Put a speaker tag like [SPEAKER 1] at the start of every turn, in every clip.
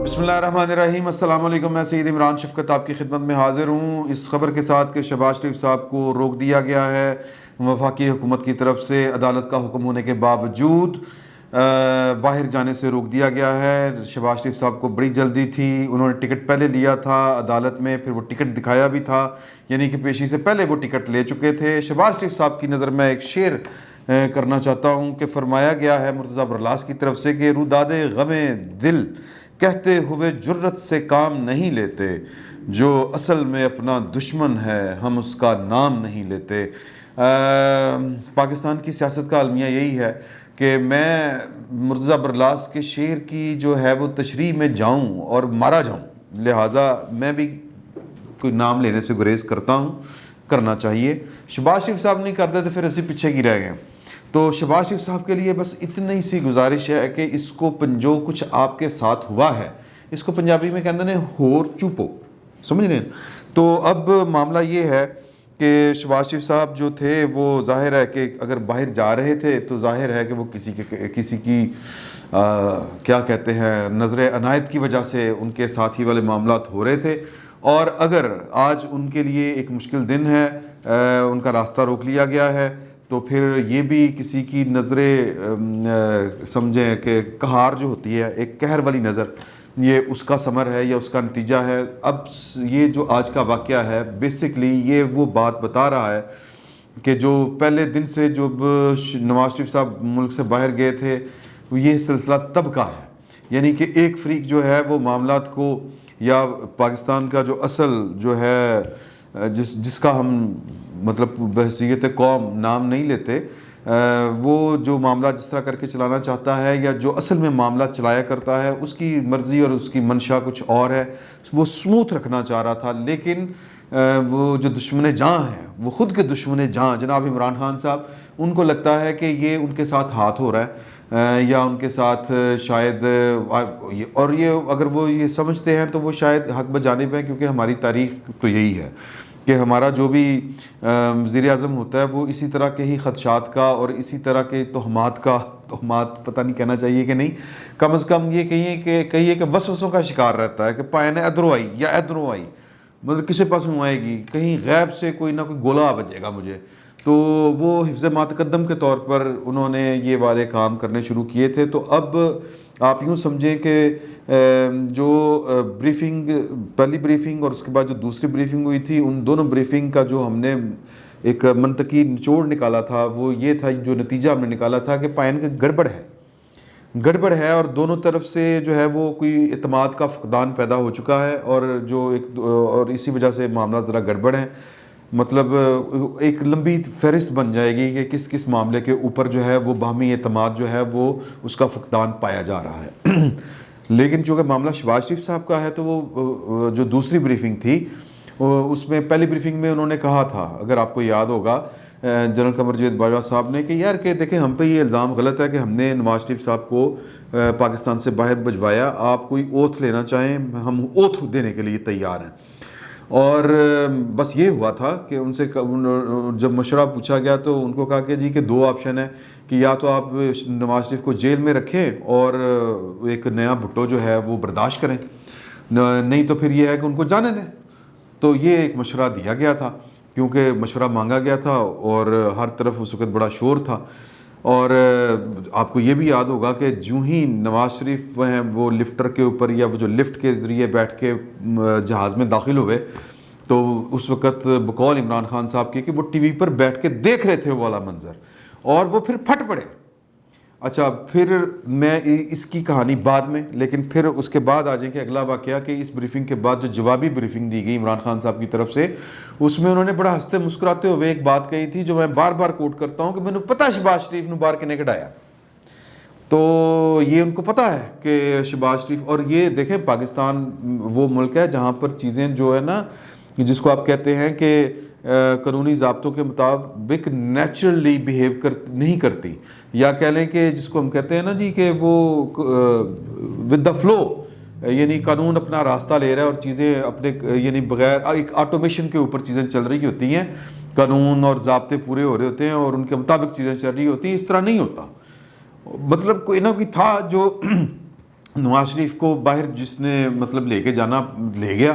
[SPEAKER 1] بسم اللہ الرحمن الرحیم۔ السلام علیکم، میں سید عمران شفقت آپ کی خدمت میں حاضر ہوں اس خبر کے ساتھ کہ شہباز شریف صاحب کو روک دیا گیا ہے وفاقی حکومت کی طرف سے۔ عدالت کا حکم ہونے کے باوجود باہر جانے سے روک دیا گیا ہے۔ شہباز شریف صاحب کو بڑی جلدی تھی، انہوں نے ٹکٹ پہلے لیا تھا عدالت میں، پھر وہ ٹکٹ دکھایا بھی تھا، یعنی کہ پیشی سے پہلے وہ ٹکٹ لے چکے تھے۔ شہباز شریف صاحب کی نظر میں ایک شعر کرنا چاہتا ہوں کہ فرمایا گیا ہے مرتضیٰ برلاس کی طرف سے کہ روداد غم دل کہتے ہوئے جرت سے کام نہیں لیتے، جو اصل میں اپنا دشمن ہے ہم اس کا نام نہیں لیتے۔ پاکستان کی سیاست کا المیہ یہی ہے کہ میں مرتضیٰ برلاس کے شعر کی جو ہے وہ تشریح میں جاؤں اور مارا جاؤں، لہٰذا میں بھی کوئی نام لینے سے گریز کرتا ہوں، کرنا چاہیے۔ شہباز شریف صاحب نہیں کرتے تو پھر اسی پیچھے کی رہ گئے۔ تو شہباز شریف صاحب کے لیے بس اتنی سی گزارش ہے کہ اس کو جو کچھ آپ کے ساتھ ہوا ہے اس کو پنجابی میں کہتے ہیں ہور چوپو، سمجھ رہے ہیں؟ تو اب معاملہ یہ ہے کہ شہباز شریف صاحب جو تھے وہ ظاہر ہے کہ اگر باہر جا رہے تھے تو ظاہر ہے کہ وہ کسی کی کیا کہتے ہیں نظر عنایت کی وجہ سے ان کے ساتھی والے معاملات ہو رہے تھے، اور اگر آج ان کے لیے ایک مشکل دن ہے، ان کا راستہ روک لیا گیا ہے، تو پھر یہ بھی کسی کی نظریں سمجھیں کہ قہار جو ہوتی ہے، ایک قہر والی نظر، یہ اس کا ثمر ہے یا اس کا نتیجہ ہے۔ اب یہ جو آج کا واقعہ ہے بیسکلی یہ وہ بات بتا رہا ہے کہ جو پہلے دن سے جب نواز شریف صاحب ملک سے باہر گئے تھے یہ سلسلہ تب کا ہے، یعنی کہ ایک فریق جو ہے وہ معاملات کو یا پاکستان کا جو اصل جو ہے جس کا ہم مطلب بحیثیت قوم نام نہیں لیتے، وہ جو معاملہ جس طرح کر کے چلانا چاہتا ہے یا جو اصل میں معاملہ چلایا کرتا ہے اس کی مرضی اور اس کی منشا کچھ اور ہے، وہ سموتھ رکھنا چاہ رہا تھا، لیکن وہ جو دشمن جاں ہیں وہ خود کے دشمن جاں جناب عمران خان صاحب، ان کو لگتا ہے کہ یہ ان کے ساتھ ہاتھ ہو رہا ہے یا ان کے ساتھ شاید، اور یہ اگر وہ یہ سمجھتے ہیں تو وہ شاید حق بجانب ہیں، کیونکہ ہماری تاریخ تو یہی ہے کہ ہمارا جو بھی وزیر اعظم ہوتا ہے وہ اسی طرح کے ہی خدشات کا اور اسی طرح کے تہمات پتہ نہیں کہنا چاہیے کہ نہیں، کم از کم یہ کہیے کہ وسوسوں کا شکار رہتا ہے کہ پائے ادھروں آئی یا ادھروں آئی، مطلب کسی پاسوں آئے گی، کہیں غیب سے کوئی نہ کوئی گولہ بجے گا مجھے۔ تو وہ حفظ ماتقدم کے طور پر انہوں نے یہ والے کام کرنے شروع کیے تھے۔ تو اب آپ یوں سمجھیں کہ جو بریفنگ، پہلی بریفنگ اور اس کے بعد جو دوسری بریفنگ ہوئی تھی، ان دونوں بریفنگ کا جو ہم نے ایک منطقی نچوڑ نکالا تھا وہ یہ تھا، جو نتیجہ ہم نے نکالا تھا کہ پائن کا گڑبڑ ہے اور دونوں طرف سے جو ہے وہ کوئی اعتماد کا فقدان پیدا ہو چکا ہے، اور اسی وجہ سے معاملہ ذرا گڑبڑ ہے، مطلب ایک لمبی فہرست بن جائے گی کہ کس کس معاملے کے اوپر جو ہے وہ باہمی اعتماد جو ہے وہ اس کا فقدان پایا جا رہا ہے۔ لیکن چونکہ معاملہ شہباز شریف صاحب کا ہے تو وہ جو دوسری بریفنگ تھی اس میں، پہلی بریفنگ میں انہوں نے کہا تھا، اگر آپ کو یاد ہوگا جنرل قمر جاوید باجوہ صاحب نے، کہ یار کہ دیکھیں ہم پہ یہ الزام غلط ہے کہ ہم نے نواز شریف صاحب کو پاکستان سے باہر بھجوایا، آپ کوئی اوتھ لینا چاہیں ہم اوتھ دینے کے لیے تیار ہیں۔ اور بس یہ ہوا تھا کہ ان سے جب مشورہ پوچھا گیا تو ان کو کہا کہ جی کہ دو آپشن ہے کہ یا تو آپ نواز شریف کو جیل میں رکھیں اور ایک نیا بھٹو جو ہے وہ برداشت کریں، نہیں تو پھر یہ ہے کہ ان کو جانے دیں۔ تو یہ ایک مشورہ دیا گیا تھا کیونکہ مشورہ مانگا گیا تھا اور ہر طرف اس وقت بڑا شور تھا۔ اور آپ کو یہ بھی یاد ہوگا کہ جو ہی نواز شریف ہیں وہ لفٹر کے اوپر یا وہ جو لفٹ کے ذریعے بیٹھ کے جہاز میں داخل ہوئے تو اس وقت بقول عمران خان صاحب کی کہ وہ ٹی وی پر بیٹھ کے دیکھ رہے تھے وہ والا منظر، اور وہ پھر پھٹ پڑے۔ اچھا، پھر میں اس کی کہانی بعد میں، لیکن پھر اس کے بعد آ جائیں کہ اگلا واقعہ کہ اس بریفنگ کے بعد جو جوابی بریفنگ دی گئی عمران خان صاحب کی طرف سے، اس میں انہوں نے بڑا ہنستے مسکراتے ہوئے ایک بات کہی تھی جو میں بار بار کوٹ کرتا ہوں کہ میں نے پتہ شہباز شریف نے باہر کنے کڈایا۔ تو یہ ان کو پتہ ہے کہ شہباز شریف، اور یہ دیکھیں پاکستان وہ ملک ہے جہاں پر چیزیں جو ہے نا جس کو آپ کہتے ہیں کہ قانونی ضابطوں کے مطابق نیچرلی بیہیو نہیں کرتی، یا کہہ لیں کہ جس کو ہم کہتے ہیں نا جی کہ وہ ود دا فلو، یعنی قانون اپنا راستہ لے رہا ہے اور چیزیں اپنے یعنی بغیر ایک آٹومیشن کے اوپر چیزیں چل رہی ہوتی ہیں، قانون اور ضابطے پورے ہو رہے ہوتے ہیں اور ان کے مطابق چیزیں چل رہی ہوتی ہیں۔ اس طرح نہیں ہوتا، مطلب کوئی نہ کوئی تھا جو نواز شریف کو باہر جس نے مطلب لے کے جانا لے گیا،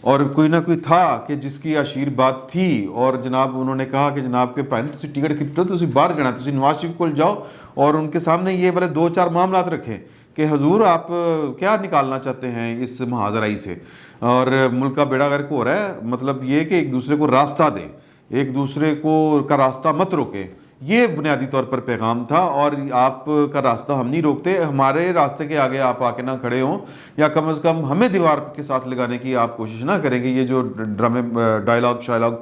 [SPEAKER 1] اور کوئی نہ کوئی تھا کہ جس کی اشیر بات تھی، اور جناب انہوں نے کہا کہ جناب کے پہن تسی ٹکٹ کٹو، تسی باہر جانا، تسی نواز شریف کو جاؤ اور ان کے سامنے یہ والے 2-4 معاملات رکھیں کہ حضور آپ کیا نکالنا چاہتے ہیں اس محاذرائی سے، اور ملک کا بیڑا غرق ہو رہا ہے، مطلب یہ کہ ایک دوسرے کو راستہ دیں، ایک دوسرے کو کا راستہ مت روکیں، یہ بنیادی طور پر پیغام تھا۔ اور آپ کا راستہ ہم نہیں روکتے، ہمارے راستے کے آگے آپ آ کے نہ کھڑے ہوں، یا کم از کم ہمیں دیوار کے ساتھ لگانے کی آپ کوشش نہ کریں گے۔ یہ جو ڈرامے ڈائلاگ شائلاگ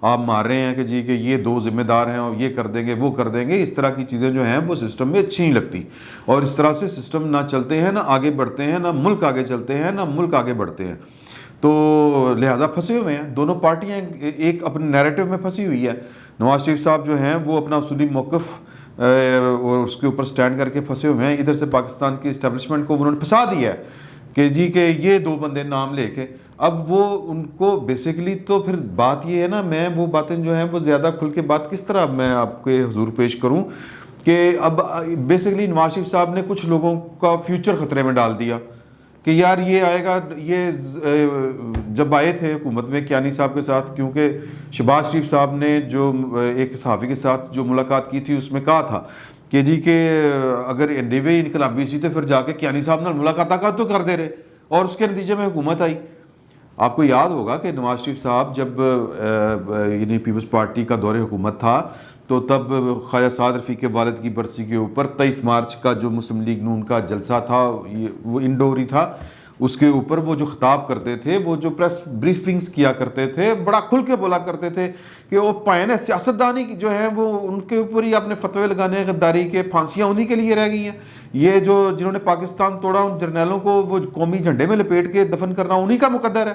[SPEAKER 1] آپ مار رہے ہیں کہ جی کہ یہ 2 ذمہ دار ہیں اور یہ کر دیں گے وہ کر دیں گے، اس طرح کی چیزیں جو ہیں وہ سسٹم میں اچھی نہیں لگتی، اور اس طرح سے سسٹم نہ چلتے ہیں، نہ آگے بڑھتے ہیں، نہ ملک آگے چلتے ہیں، نہ ملک آگے بڑھتے ہیں۔ تو لہٰذا پھنسے ہوئے ہیں دونوں پارٹیاں، ایک اپنے نیریٹو میں پھنسی ہوئی ہے، نواز شریف صاحب جو ہیں وہ اپنا اصولی موقف اور اس کے اوپر سٹینڈ کر کے پھنسے ہوئے ہیں، ادھر سے پاکستان کی اسٹیبلشمنٹ کو انہوں نے پھنسا دیا ہے کہ جی کہ یہ 2 بندے نام لے کے، اب وہ ان کو بیسیکلی تو پھر بات یہ ہے نا، میں وہ باتیں جو ہیں وہ زیادہ کھل کے بات کس طرح میں آپ کے حضور پیش کروں کہ اب بیسیکلی نواز شریف صاحب نے کچھ لوگوں کا فیوچر خطرے میں ڈال دیا کہ یار یہ آئے گا، یہ جب آئے تھے حکومت میں کیانی صاحب کے ساتھ، کیونکہ شہباز شریف صاحب نے جو ایک صحافی کے ساتھ جو ملاقات کی تھی اس میں کہا تھا کہ جی کہ اگر انڈیوے انقلابی سی تو پھر جا کے کیانی صاحب نے ملاقات تو کر دے رہے، اور اس کے نتیجے میں حکومت آئی۔ آپ کو یاد ہوگا کہ نواز شریف صاحب جب یعنی پیپلز پارٹی کا دور حکومت تھا تو تب خواجہ سعد رفیق کے والد کی برسی کے اوپر 23 مارچ کا جو مسلم لیگ نون کا جلسہ تھا وہ انڈور ہی تھا، اس کے اوپر وہ جو خطاب کرتے تھے، وہ جو پریس بریفنگز کیا کرتے تھے، بڑا کھل کے بولا کرتے تھے کہ وہ پائن سیاستدانی جو ہیں وہ ان کے اوپر ہی اپنے فتوے لگانے غداری کے، پھانسیاں انہی کے لیے رہ گئی ہیں، یہ جو جنہوں نے پاکستان توڑا ان جرنیلوں کو وہ قومی جھنڈے میں لپیٹ کے دفن کرنا انہی کا مقدر ہے۔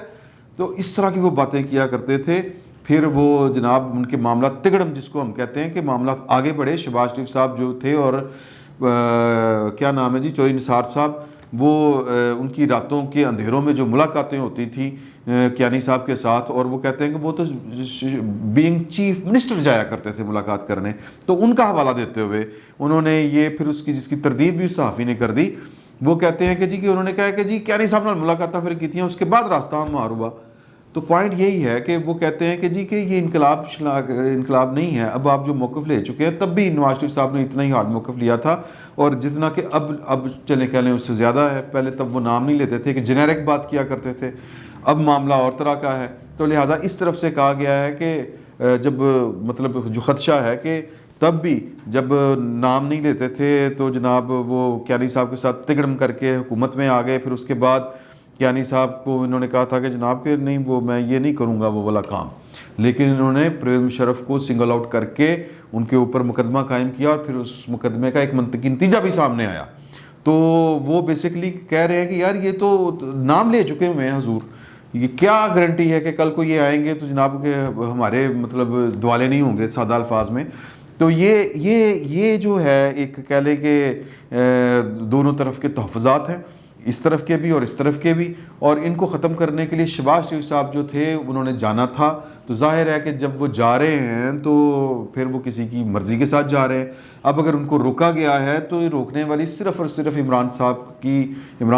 [SPEAKER 1] تو اس طرح کی وہ باتیں کیا کرتے تھے۔ پھر وہ جناب ان کے معاملات تگڑم جس کو ہم کہتے ہیں کہ معاملات آگے بڑھے، شہباز شریف صاحب جو تھے اور کیا نام ہے جی چوہدری نثار صاحب، وہ ان کی راتوں کے اندھیروں میں جو ملاقاتیں ہوتی تھیں کیانی صاحب کے ساتھ، اور وہ کہتے ہیں کہ وہ تو بینگ چیف منسٹر جایا کرتے تھے ملاقات کرنے، تو ان کا حوالہ دیتے ہوئے انہوں نے یہ پھر اس کی جس کی تردید بھی صحافی نے کر دی، وہ کہتے ہیں کہ جی کہ انہوں نے کہا کہ جی کیانی صاحب نے ملاقاتیں پھر کی تھیں، اس کے بعد راستہ ہموار ہوا۔ تو پوائنٹ یہی ہے کہ وہ کہتے ہیں کہ جی کہ یہ انقلاب نہیں ہے، اب آپ جو موقف لے چکے ہیں، تب بھی نواز شریف صاحب نے اتنا ہی ہارڈ موقف لیا تھا، اور جتنا کہ اب چلیں کہہ لیں اس سے زیادہ ہے، پہلے تب وہ نام نہیں لیتے تھے کہ جنیرک بات کیا کرتے تھے، اب معاملہ اور طرح کا ہے۔ تو لہٰذا اس طرف سے کہا گیا ہے کہ جب مطلب جو خدشہ ہے کہ تب بھی جب نام نہیں لیتے تھے تو جناب وہ کیانی صاحب کے ساتھ تگڑم کر کے حکومت میں آ گئے، پھر اس کے بعد کیانی صاحب کو انہوں نے کہا تھا کہ جناب کہ نہیں وہ میں یہ نہیں کروں گا وہ والا کام، لیکن انہوں نے پرویز مشرف کو سنگل آؤٹ کر کے ان کے اوپر مقدمہ قائم کیا، اور پھر اس مقدمے کا ایک منطقی نتیجہ بھی سامنے آیا۔ تو وہ بیسیکلی کہہ رہے ہیں کہ یار یہ تو نام لے چکے ہوئے ہیں حضور، یہ کیا گارنٹی ہے کہ کل کو یہ آئیں گے تو جناب کہ ہمارے مطلب دوالے نہیں ہوں گے سادہ الفاظ میں۔ تو یہ جو ہے ایک کہہ لیں کہ دونوں طرف کے تحفظات ہیں، اس طرف کے بھی اور اس طرف کے بھی، اور ان کو ختم کرنے کے لیے شہباز شریف صاحب جو تھے انہوں نے جانا تھا، تو ظاہر ہے کہ جب وہ جا رہے ہیں تو پھر وہ کسی کی مرضی کے ساتھ جا رہے ہیں۔ اب اگر ان کو روکا گیا ہے تو یہ روکنے والی صرف اور صرف عمران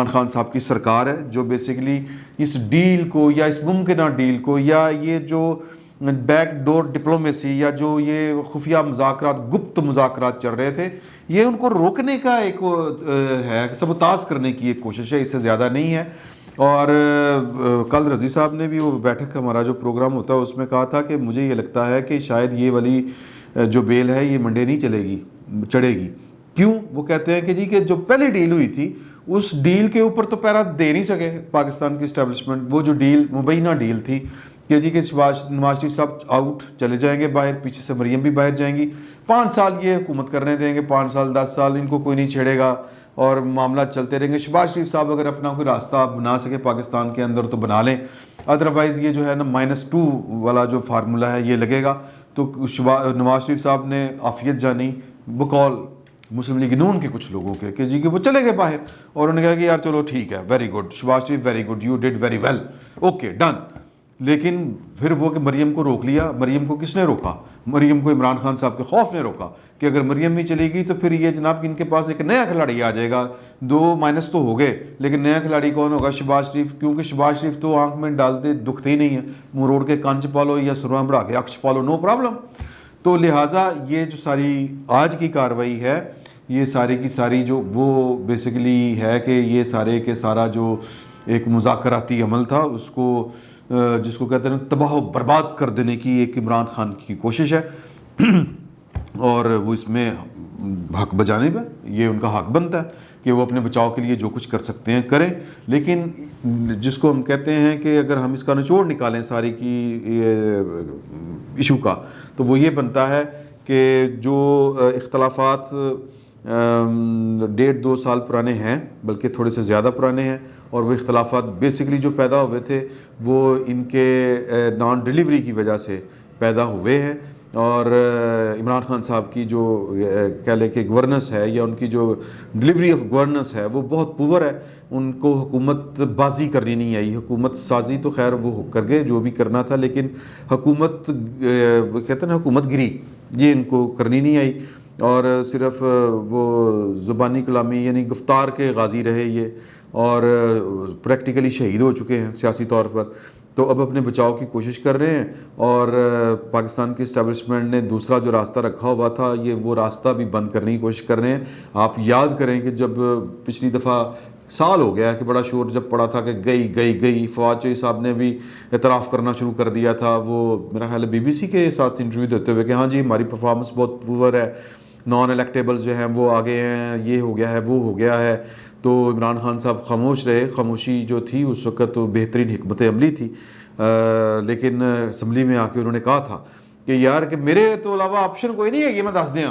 [SPEAKER 1] خان صاحب کی سرکار ہے، جو بیسیکلی اس ڈیل کو یا اس ممکنہ ڈیل کو یا یہ جو بیک ڈور ڈپلومیسی یا جو یہ خفیہ مذاکرات گپت مذاکرات چل رہے تھے، یہ ان کو روکنے کا ایک ہے، سبوتاژ کرنے کی ایک کوشش ہے، اس سے زیادہ نہیں ہے۔ اور کل رضی صاحب نے بھی وہ بیٹھک ہمارا جو پروگرام ہوتا ہے اس میں کہا تھا کہ مجھے یہ لگتا ہے کہ شاید یہ والی جو بیل ہے یہ منڈے نہیں چڑھے گی۔ کیوں؟ وہ کہتے ہیں کہ جی کہ جو پہلی ڈیل ہوئی تھی اس ڈیل کے اوپر تو پیرا دے نہیں سکے پاکستان کی اسٹیبلشمنٹ، وہ جو ڈیل مبینہ ڈیل تھی کہ جی کہ نواز شریف صاحب آؤٹ چلے جائیں گے باہر، پیچھے سے مریم بھی باہر جائیں گی، 5 سال یہ حکومت کرنے دیں گے، 5 سال 10 سال ان کو کوئی نہیں چھیڑے گا اور معاملات چلتے رہیں گے۔ شہباز شریف صاحب اگر اپنا کوئی راستہ بنا سکے پاکستان کے اندر تو بنا لیں، ادروائز یہ جو ہے نا -2 والا جو فارمولہ ہے یہ لگے گا۔ تو نواز شریف صاحب نے عافیت جانی بقول مسلم لیگ نون کے کچھ لوگوں کے کہ جی کہ وہ چلے گئے باہر، اور انہوں نے کہا کہ یار چلو ٹھیک ہے، very good Shahbaz Sharif, very good, you did very well, okay done. لیکن پھر وہ کہ مریم کو روک لیا. مریم کو کس نے روکا؟ مریم کو عمران خان صاحب کے خوف نے روکا کہ اگر مریم بھی چلے گی تو پھر یہ جناب ان کے پاس ایک نیا کھلاڑی آ جائے گا. 2 تو ہو گئے, لیکن نیا کھلاڑی کون ہوگا؟ شہباز شریف, کیونکہ شہباز شریف تو آنکھ میں ڈالتے دکھتے ہی نہیں ہے, مروڑ کے کان چھپا لو یا سرما بڑھا کے آنکھ چھپا لو, نو پرابلم. تو لہٰذا یہ جو ساری آج کی کارروائی ہے, یہ ساری کی ساری جو وہ بیسیکلی ہے کہ یہ سارے کے سارا جو ایک مذاکراتی عمل تھا اس کو جس کو کہتے ہیں تباہ و برباد کر دینے کی ایک عمران خان کی کوشش ہے, اور وہ اس میں حق بجانب ہے. یہ ان کا حق بنتا ہے کہ وہ اپنے بچاؤ کے لیے جو کچھ کر سکتے ہیں کریں. لیکن جس کو ہم کہتے ہیں کہ اگر ہم اس کا نچوڑ نکالیں ساری کی ایشو کا, تو وہ یہ بنتا ہے کہ جو اختلافات 1.5-2 سال پرانے ہیں, بلکہ تھوڑے سے زیادہ پرانے ہیں, اور وہ اختلافات بیسکلی جو پیدا ہوئے تھے وہ ان کے نان ڈیلیوری کی وجہ سے پیدا ہوئے ہیں. اور عمران خان صاحب کی جو کہہ لیں کہ گورننس ہے یا ان کی جو ڈیلیوری آف گورننس ہے وہ بہت پور ہے. ان کو حکومت بازی کرنی نہیں آئی. حکومت سازی تو خیر وہ کر گئے جو بھی کرنا تھا, لیکن حکومت کہتے ہیں نا حکومت گری, یہ ان کو کرنی نہیں آئی, اور صرف وہ زبانی کلامی یعنی گفتار کے غازی رہے یہ, اور پریکٹیکلی شہید ہو چکے ہیں سیاسی طور پر. تو اب اپنے بچاؤ کی کوشش کر رہے ہیں, اور پاکستان کی اسٹیبلشمنٹ نے دوسرا جو راستہ رکھا ہوا تھا یہ وہ راستہ بھی بند کرنے کی کوشش کر رہے ہیں. آپ یاد کریں کہ جب پچھلی دفعہ سال ہو گیا کہ بڑا شور جب پڑا تھا کہ گئی فواد چوہی صاحب نے بھی اعتراف کرنا شروع کر دیا تھا, وہ میرا خیال ہے BBC کے ساتھ انٹرویو دیتے ہوئے کہ ہاں جی ہماری پرفارمنس بہت پور ہے, نان الیکٹیبلز جو ہیں وہ آگے ہیں, یہ ہو گیا ہے وہ ہو گیا ہے. تو عمران خان صاحب خاموش رہے. خاموشی جو تھی اس وقت تو بہترین حکمت عملی تھی, لیکن اسمبلی میں آ کے انہوں نے کہا تھا کہ یار کہ میرے تو علاوہ آپشن کوئی نہیں ہے, یہ میں دس دیں.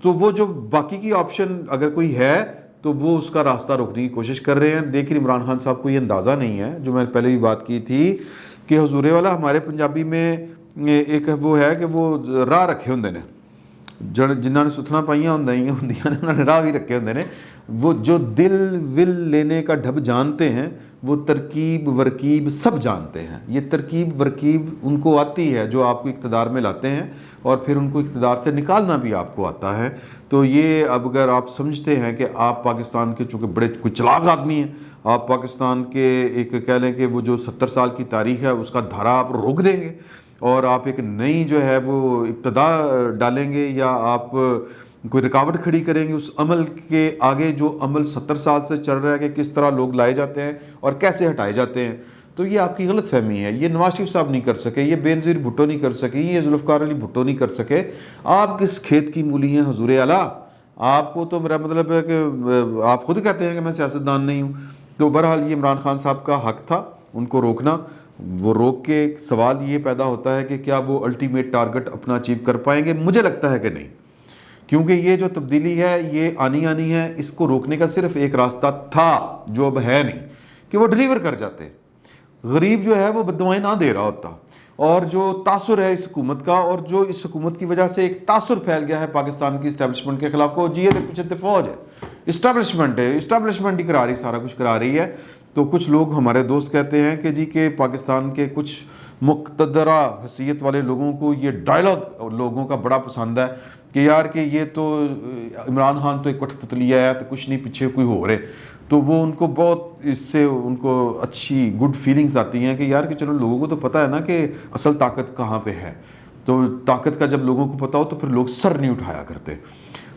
[SPEAKER 1] تو وہ جو باقی کی آپشن اگر کوئی ہے تو وہ اس کا راستہ روکنے کی کوشش کر رہے ہیں. لیکن عمران خان صاحب کو یہ اندازہ نہیں ہے, جو میں پہلے بھی بات کی تھی کہ حضور والا ہمارے پنجابی میں ایک وہ ہے کہ وہ راہ رکھے ہوندے نے, جنہوں نے ستھنا پائیاں ہوندیاں نے انہوں نے راہ بھی رکھے ہوندے نے. وہ جو دل ول لینے کا ڈھب جانتے ہیں وہ ترکیب ورکیب سب جانتے ہیں. یہ ترکیب ورکیب ان کو آتی ہے جو آپ کو اقتدار میں لاتے ہیں, اور پھر ان کو اقتدار سے نکالنا بھی آپ کو آتا ہے. تو یہ اب اگر آپ سمجھتے ہیں کہ آپ پاکستان کے چونکہ بڑے کوئی چلاک آدمی ہیں, آپ پاکستان کے ایک کہہ لیں کہ وہ جو 70 سال کی تاریخ ہے اس کا دھارا آپ روک دیں گے اور آپ ایک نئی جو ہے وہ ابتدا ڈالیں گے, یا آپ کوئی رکاوٹ کھڑی کریں گے اس عمل کے آگے جو عمل 70 سال سے چل رہا ہے کہ کس طرح لوگ لائے جاتے ہیں اور کیسے ہٹائے جاتے ہیں, تو یہ آپ کی غلط فہمی ہے. یہ نواز شریف صاحب نہیں کر سکے, یہ بینظیر بھٹو نہیں کر سکے, یہ ذوالفقار علی بھٹو نہیں کر سکے. آپ کس کھیت کی مولی ہیں حضور اعلیٰ؟ آپ کو تو میرا مطلب ہے کہ آپ خود کہتے ہیں کہ میں سیاستدان نہیں ہوں. تو بہرحال یہ عمران خان صاحب کا حق تھا ان کو روکنا. وہ روک کے سوال یہ پیدا ہوتا ہے کہ کیا وہ الٹیمیٹ ٹارگٹ اپنا اچیو کر پائیں گے؟ مجھے لگتا ہے کہ نہیں, کیونکہ یہ جو تبدیلی ہے یہ آنی ہے. اس کو روکنے کا صرف ایک راستہ تھا جو اب ہے نہیں, کہ وہ ڈیلیور کر جاتے. غریب جو ہے وہ بددعائیں نہ دے رہا ہوتا, اور جو تاثر ہے اس حکومت کا, اور جو اس حکومت کی وجہ سے ایک تاثر پھیل گیا ہے پاکستان کی اسٹیبلشمنٹ کے خلاف کو, جی یہ پیچھے فوج ہے, اسٹیبلشمنٹ ہے, اسٹیبلشمنٹ ہی کرا رہی, سارا کچھ کرا رہی ہے. تو کچھ لوگ ہمارے دوست کہتے ہیں کہ جی کہ پاکستان کے کچھ مقتدرہ حیثیت والے لوگوں کو یہ ڈائلاگ لوگوں کا بڑا پسند ہے کہ یار کہ یہ تو عمران خان تو ایک کٹھ پتلی ہے تو کچھ نہیں پیچھے کوئی ہو رہے. تو وہ ان کو بہت اس سے ان کو اچھی گڈ فیلنگز آتی ہیں کہ یار کہ چلو لوگوں کو تو پتہ ہے نا کہ اصل طاقت کہاں پہ ہے. تو طاقت کا جب لوگوں کو پتہ ہو تو پھر لوگ سر نہیں اٹھایا کرتے.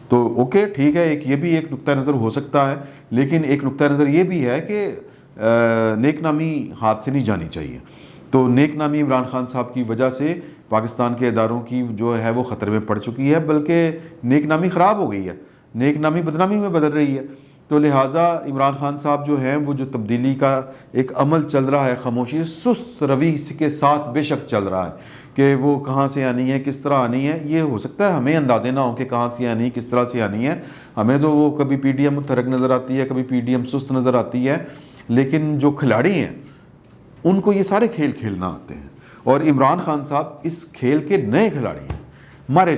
[SPEAKER 1] تو اوکے ٹھیک ہے, ایک یہ بھی ایک نقطہ نظر ہو سکتا ہے, لیکن ایک نقطہ نظر یہ بھی ہے کہ نیک نامی ہاتھ سے نہیں جانی چاہیے. تو نیک نامی عمران خان صاحب کی وجہ سے پاکستان کے اداروں کی جو ہے وہ خطرے میں پڑ چکی ہے, بلکہ نیک نامی خراب ہو گئی ہے, نیک نامی بدنامی میں بدل رہی ہے. تو لہٰذا عمران خان صاحب جو ہیں وہ جو تبدیلی کا ایک عمل چل رہا ہے خاموشی سست روی کے ساتھ بے شک چل رہا ہے کہ وہ کہاں سے آنی ہے, کس طرح آنی ہے. یہ ہو سکتا ہے ہمیں اندازے نہ ہو کہ کہاں سے آنی ہے, کس طرح سے آنی ہے. ہمیں تو وہ کبھی PDM متحرک نظر آتی ہے, کبھی PDM سست نظر آتی ہے, لیکن جو کھلاڑی ہیں ان کو یہ سارے کھیل کھیلنا آتے ہیں. اور عمران خان صاحب اس کھیل کے نئے کھلاڑی ہیں. مارے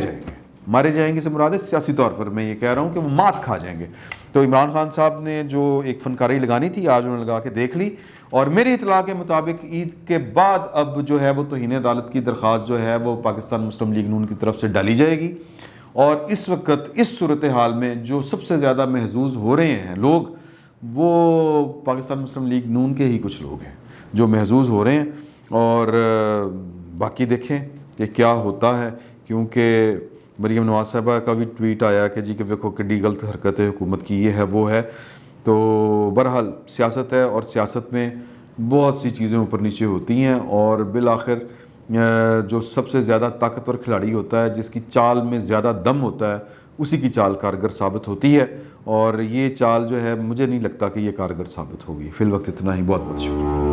[SPEAKER 1] جائیں گے سے مراد ہے سیاسی طور پر میں یہ کہہ رہا ہوں کہ وہ مات کھا جائیں گے. تو عمران خان صاحب نے جو ایک فنکاری لگانی تھی آج انہوں نے لگا کے دیکھ لی، اور میری اطلاع کے مطابق عید کے بعد اب جو ہے وہ توہین عدالت کی درخواست جو ہے وہ پاکستان مسلم لیگ نون کی طرف سے ڈالی جائے گی، اور اس وقت اس صورتحال میں جو سب سے زیادہ محظوظ ہو رہے ہیں لوگ وہ پاکستان مسلم لیگ نون کے ہی کچھ لوگ ہیں جو محظوظ ہو رہے ہیں، اور باقی دیکھیں کہ کیا ہوتا ہے، کیونکہ مریم نواز صاحبہ کا بھی ٹویٹ آیا کہ جی کہ دیکھو کڈی غلط حرکت ہے حکومت کی، یہ ہے وہ ہے، تو بہرحال سیاست ہے، اور سیاست میں بہت سی چیزیں اوپر نیچے ہوتی ہیں، اور بالآخر جو سب سے زیادہ طاقتور کھلاڑی ہوتا ہے، جس کی چال میں زیادہ دم ہوتا ہے، اسی کی چال کارگر ثابت ہوتی ہے، اور یہ چال جو ہے مجھے نہیں لگتا کہ یہ کارگر ثابت ہوگی۔ فی الوقت اتنا ہی، بہت بہت شکریہ۔